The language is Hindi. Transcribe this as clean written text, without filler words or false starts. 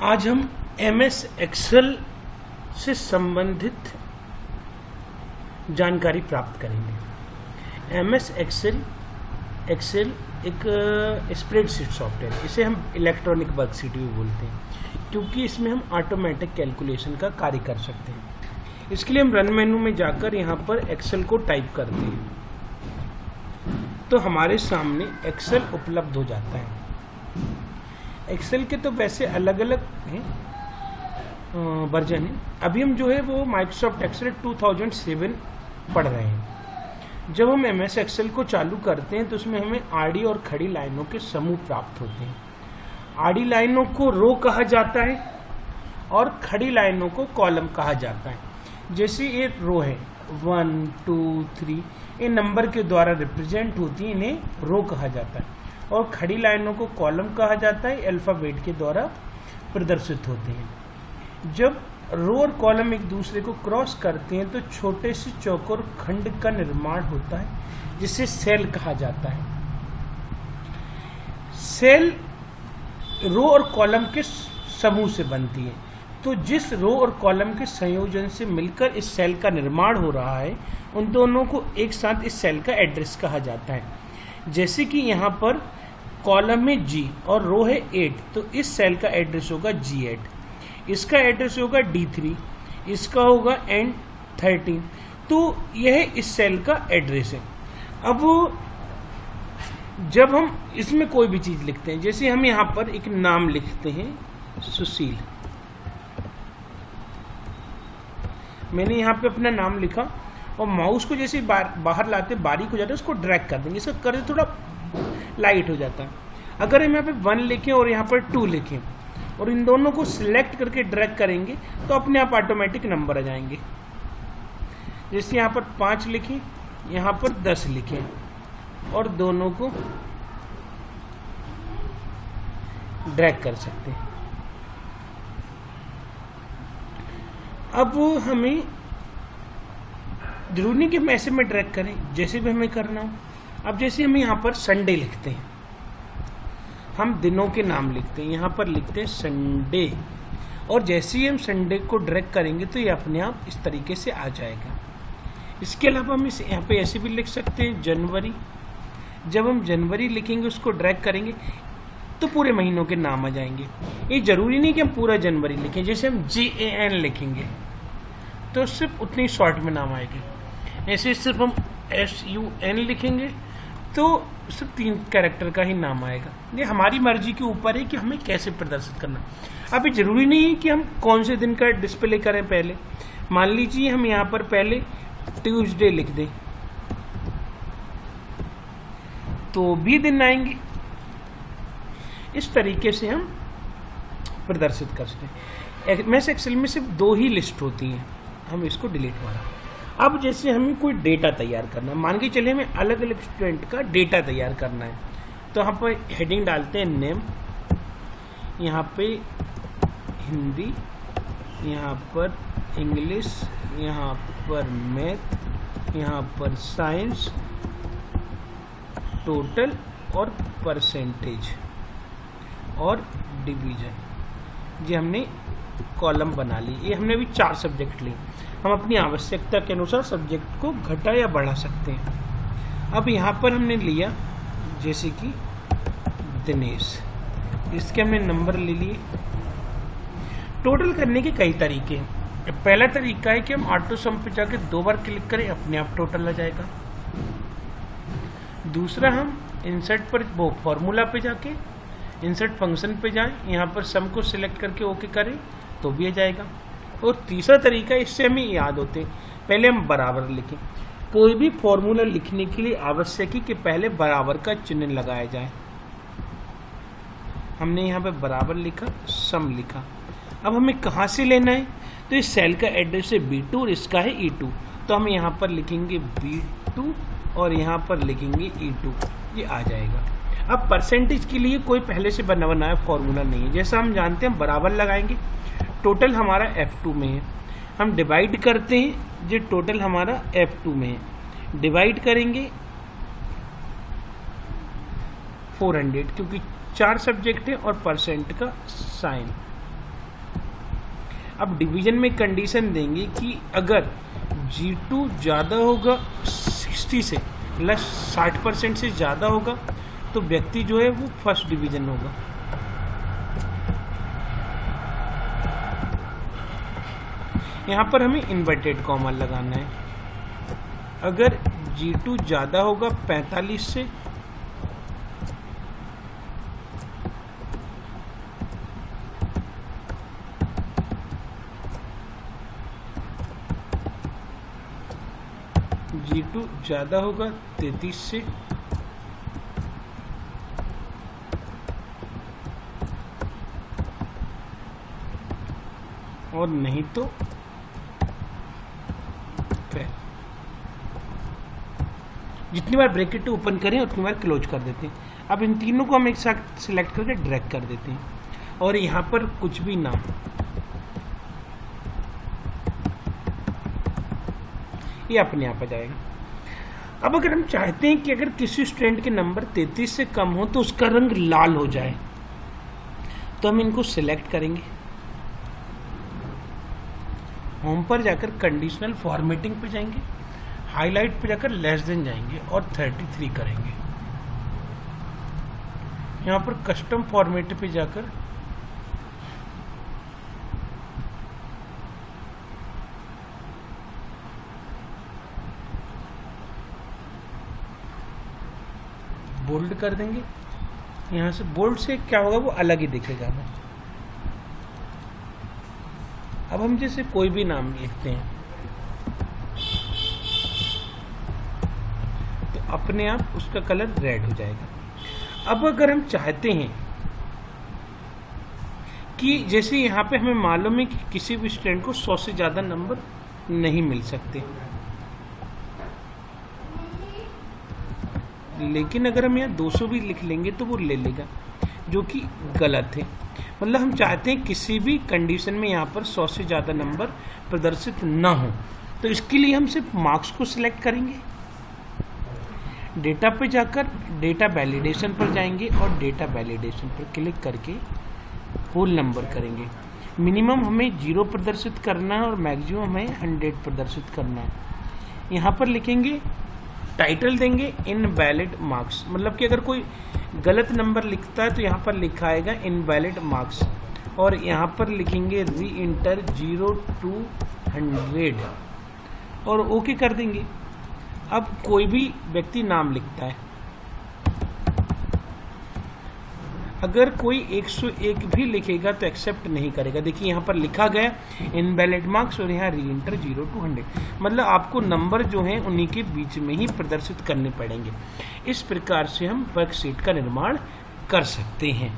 आज हम MS एक्सेल से संबंधित जानकारी प्राप्त करेंगे। MS एक्सेल एक स्प्रेडशीट सॉफ्टवेयर, इसे हम इलेक्ट्रॉनिक वर्कशीट भी बोलते हैं, क्योंकि इसमें हम ऑटोमेटिक कैलकुलेशन का कार्य कर सकते हैं। इसके लिए हम रन मेनू में जाकर यहाँ पर एक्सेल को टाइप करते हैं तो हमारे सामने एक्सेल उपलब्ध हो जाता है। एक्सेल के तो वैसे अलग अलग हैं वर्जन है। अभी हम जो है वो माइक्रोसॉफ्ट एक्सेल 2007 पढ़ रहे हैं। जब हम MS एक्सेल को चालू करते हैं तो उसमें हमें आड़ी और खड़ी लाइनों के समूह प्राप्त होते हैं। आड़ी लाइनों को रो कहा जाता है और खड़ी लाइनों को कॉलम कहा जाता है। जैसे ये रो है 1 2 3, ये नंबर के द्वारा रिप्रेजेंट होती है, इन्हें रो कहा जाता है। और खड़ी लाइनों को कॉलम कहा जाता है, अल्फाबेट के द्वारा प्रदर्शित होते हैं। जब रो और कॉलम एक दूसरे को क्रॉस करते हैं तो छोटे से चौकोर खंड का निर्माण होता है, जिसे सेल कहा जाता है। सेल रो और कॉलम के समूह से बनती है, तो जिस रो और कॉलम के संयोजन से मिलकर इस सेल का निर्माण हो रहा है, उन दोनों को एक साथ इस सेल का एड्रेस कहा जाता है। जैसे कि यहाँ पर कॉलम में G और रो है 8, तो इस सेल का एड्रेस होगा G8, इसका एड्रेस होगा D3, इसका होगा N13। तो यह इस सेल का एड्रेस है। अब जब हम इसमें कोई भी चीज़ लिखते हैं, जैसे हम यहाँ पर एक नाम लिखते हैं सुशील, मैंने यहाँ पे अपना नाम लिखा और माउस को जैसे बाहर लाते बारीक हो जाता है, उसको ड्रैग कर देंगे, इसका कलर थोड़ा लाइट हो जाता है। अगर हम यहाँ पे 1 लिखें और यहाँ पर 2 लिखें और इन दोनों को सिलेक्ट करके ड्रैग करेंगे तो अपने आप ऑटोमेटिक नंबर आ जाएंगे। जैसे यहाँ पर 5 लिखें, यहाँ पर 10 लिखें और दोनों को ड्रैग कर सकते हैं। अब हमें जरूरी नहीं कि हम ऐसे में ड्रैग करें, जैसे भी हमें करना हो। अब जैसे हम यहाँ पर संडे लिखते हैं, हम दिनों के नाम लिखते हैं, यहाँ पर लिखते हैं संडे, और जैसे ही हम संडे को ड्रैग करेंगे तो ये अपने आप इस तरीके से आ जाएगा। इसके अलावा हम इसे यहाँ पे ऐसे भी लिख सकते हैं जनवरी। जब हम जनवरी लिखेंगे, उसको ड्रैग करेंगे तो पूरे महीनों के नाम आ जाएंगे। ये जरूरी नहीं कि हम पूरा जनवरी लिखें, जैसे हम JAN लिखेंगे तो सिर्फ उतनी शॉर्ट में नाम आएंगे। ऐसे सिर्फ हम SUN लिखेंगे तो सिर्फ 3 कैरेक्टर का ही नाम आएगा। ये हमारी मर्जी के ऊपर है कि हमें कैसे प्रदर्शित करना। अब ये जरूरी नहीं है कि हम कौन से दिन का डिस्प्ले करें। पहले मान लीजिए हम यहाँ पर पहले ट्यूसडे लिख दें तो भी दिन आएंगे। इस तरीके से हम प्रदर्शित कर सकते हैं। MS एक्सेल में सिर्फ 2 ही लिस्ट होती हैं, हम इसको डिलीट मारा। अब जैसे हमें कोई डेटा तैयार करना है, मान के चलिए हमें अलग अलग स्टूडेंट का डेटा तैयार करना है, तो यहाँ पर हेडिंग डालते हैं नेम, यहाँ पे हिंदी, यहाँ पर इंग्लिश, यहाँ पर मैथ, यहाँ पर साइंस, टोटल और परसेंटेज और डिवीजन। ये हमने कॉलम बना ली। ये हमने अभी 4 सब्जेक्ट ली। हम अपनी आवश्यकता के अनुसार सब्जेक्ट को घटा या बढ़ा सकते हैं। अब यहाँ पर हमने लिया जैसे कि दिनेश, इसके हमने नंबर ले लिए। टोटल करने के कई तरीके हैं। पहला तरीका है कि हम ऑटो सम पे जाके 2 बार क्लिक करें, अपने आप टोटल आ जाएगा। दूसरा, हम इंसर्ट पर वो फॉर्मूला पे जाके इंसर्ट फंक्शन पे जाएं, यहाँ पर सम को सिलेक्ट करके ओके करें तो भी आ जाएगा। और तीसरा तरीका, इससे हमें याद होते हैं, पहले हम बराबर लिखें। कोई भी फॉर्मूला लिखने के लिए आवश्यक है कि पहले बराबर का चिन्ह लगाया जाए। हमने यहाँ पे बराबर लिखा, सम लिखा। अब हमें कहाँ से लेना है, तो इस सेल का एड्रेस है B2 और इसका है E2, तो हम यहाँ पर लिखेंगे B2 और यहाँ पर लिखेंगे E2, ये आ जाएगा। अब परसेंटेज के लिए कोई पहले से बना बनाया फॉर्मूला नहीं है। जैसा हम जानते हैं, हम बराबर लगाएंगे, टोटल हमारा F2 में है, हम डिवाइड करते हैं, जो टोटल हमारा F2 में है, डिवाइड करेंगे 400 क्योंकि 4 सब्जेक्ट है और परसेंट का साइन अब डिवीजन में कंडीशन देंगे कि अगर G2 ज़्यादा होगा 60 से, प्लस 60% से ज़्यादा होगा, तो व्यक्ति जो है वो फर्स्ट डिवीजन होगा। यहाँ पर हमें इन्वर्टेड कॉमा लगाना है। अगर G2 ज़्यादा होगा 45 से, G2 ज़्यादा होगा 33 से, और नहीं तो जितनी बार ब्रैकेट ओपन करें उतनी बार क्लोज कर देते हैं। अब इन तीनों को हम एक साथ सिलेक्ट करके ड्रैग कर देते हैं और यहाँ पर कुछ भी नाम, ये अपने आप आ जाएगा। अब अगर हम चाहते हैं कि अगर किसी स्टूडेंट के नंबर 33 से कम हो तो उसका रंग लाल हो जाए, तो हम इनको सिलेक्ट करेंगे, होम पर जाकर कंडीशनल फॉर्मेटिंग पे जाएंगे, हाईलाइट पे जाकर लेस देन जाएंगे और 33 करेंगे। यहाँ पर कस्टम फॉर्मेट पे जाकर बोल्ड कर देंगे। यहाँ से बोल्ड से क्या होगा, वो अलग ही दिखेगा हमें। अब हम जैसे कोई भी नाम लिखते हैं तो अपने आप उसका कलर रेड हो जाएगा। अब अगर हम चाहते हैं कि जैसे यहाँ पे हमें मालूम है कि किसी भी स्टूडेंट को 100 से ज़्यादा नंबर नहीं मिल सकते, लेकिन अगर हम यहाँ 200 भी लिख लेंगे तो वो ले लेगा, जो कि गलत है। मतलब हम चाहते हैं किसी भी कंडीशन में यहाँ पर 100 से ज़्यादा नंबर प्रदर्शित ना हो, तो इसके लिए हम सिर्फ मार्क्स को सिलेक्ट करेंगे, डेटा पे जाकर डेटा वैलिडेशन पर जाएंगे और डेटा वैलिडेशन पर क्लिक करके होल नंबर करेंगे। मिनिमम हमें 0 प्रदर्शित करना है और मैक्सिमम हमें 100 प्रदर्शित करना है। यहाँ पर लिखेंगे, टाइटल देंगे इनवैलिड मार्क्स, मतलब कि अगर कोई गलत नंबर लिखता है तो यहाँ पर लिखा आएगा इनवैलिड मार्क्स, और यहाँ पर लिखेंगे री इंटर 0 to 100 और ओके कर देंगे। अब कोई भी व्यक्ति नाम लिखता है, अगर कोई 101 भी लिखेगा तो एक्सेप्ट नहीं करेगा। देखिए यहाँ पर लिखा गया इनवैलिड मार्क्स और यहाँ री एंटर 0 to 100, मतलब आपको नंबर जो हैं उन्हीं के बीच में ही प्रदर्शित करने पड़ेंगे। इस प्रकार से हम वर्कशीट का निर्माण कर सकते हैं।